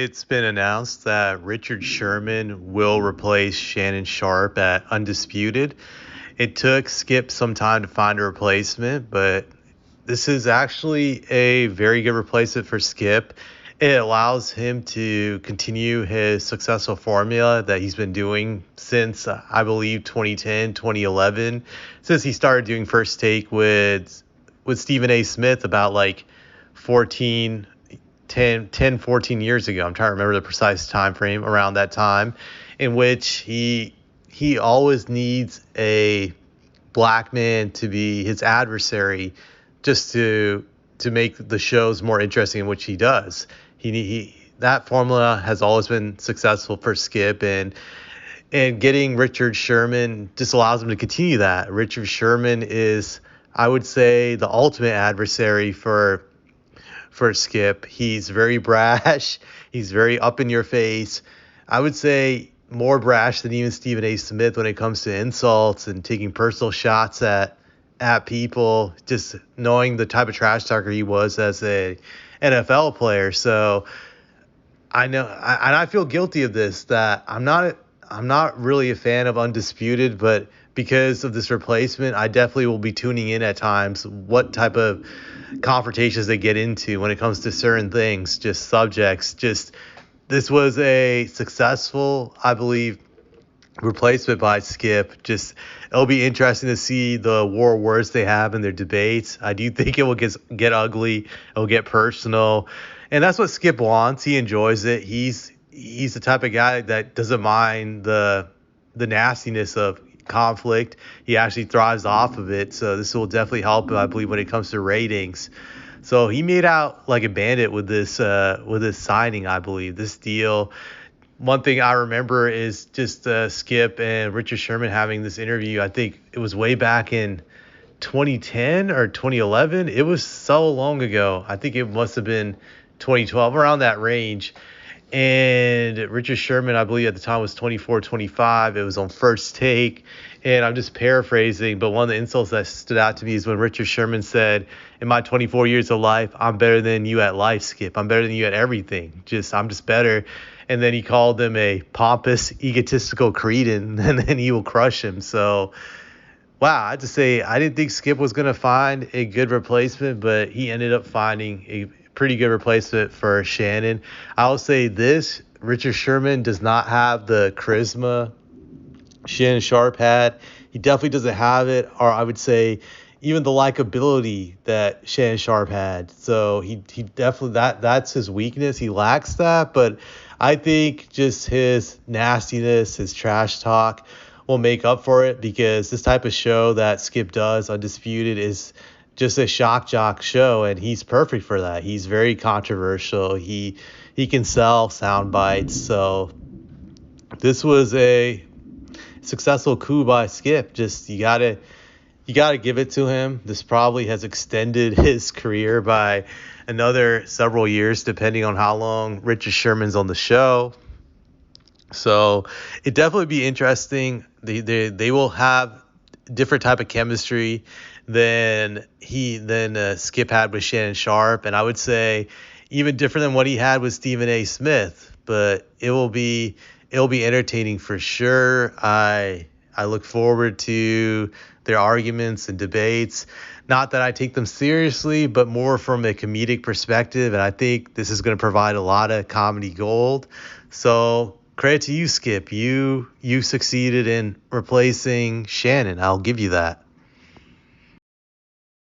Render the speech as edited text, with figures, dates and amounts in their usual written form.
It's been announced that Richard Sherman will replace Shannon Sharpe at Undisputed. It took Skip some time to find a replacement, but this is actually a very good replacement for Skip. It allows him to continue his successful formula that he's been doing since, I believe, 2010, 2011, since he started doing First Take with Stephen A. Smith about like 14 10, 14 years ago. I'm trying to remember the precise time frame around that time, in which he always needs a black man to be his adversary, just to make the shows more interesting, in which he does. He that formula has always been successful for Skip, and getting Richard Sherman just allows him to continue that. Richard Sherman is, I would say, the ultimate adversary for Skip. He's very brash. He's very up in your face. I would say more brash than even Stephen A. Smith when it comes to insults and taking personal shots at people, just knowing the type of trash talker he was as a NFL player. So I know, and I feel guilty of this, that I'm not really a fan of Undisputed, but because of this replacement, I definitely will be tuning in at times what type of confrontations they get into when it comes to certain things, just subjects. Just this was a successful, I believe, replacement by Skip. Just it'll be interesting to see the war of words they have in their debates. I do think it will get ugly. It'll get personal, and that's what Skip wants. He enjoys it. He's the type of guy that doesn't mind the nastiness of conflict. He actually thrives off of it. So this will definitely help him, I believe, when it comes to ratings. So he made out like a bandit with this signing, I believe, this deal. One thing I remember is just Skip and Richard Sherman having this interview. I think it was way back in 2010 or 2011. It was so long ago. I think it must have been 2012, around that range. And Richard Sherman, I believe at the time, was 24, 25. It was on First Take. And I'm just paraphrasing, but one of the insults that stood out to me is when Richard Sherman said, in my 24 years of life, I'm better than you at life, Skip. I'm better than you at everything. I'm just better. And then he called him a pompous, egotistical cretin, and then he will crush him. So, wow, I have to say, I didn't think Skip was going to find a good replacement, but he ended up finding a pretty good replacement for Shannon. I'll say this: Richard Sherman does not have the charisma Shannon Sharpe had. He definitely doesn't have it, or I would say even the likability that Shannon Sharpe had. So he definitely, that's his weakness. He lacks that, but I think just his nastiness, his trash talk will make up for it, because this type of show that Skip does, Undisputed, is just a shock jock show, and he's perfect for that. He's very controversial. He can sell sound bites. So this was a successful coup by Skip. Just you gotta give it to him. This probably has extended his career by another several years, depending on how long Richard Sherman's on the show. So it definitely be interesting. They will have different type of chemistry than Skip had with Shannon Sharpe, and I would say even different than what he had with Stephen A. Smith. But it'll be entertaining for sure. I look forward to their arguments and debates. Not that I take them seriously, but more from a comedic perspective, and I think this is going to provide a lot of comedy gold. So credit to you, Skip. You succeeded in replacing Shannon. I'll give you that.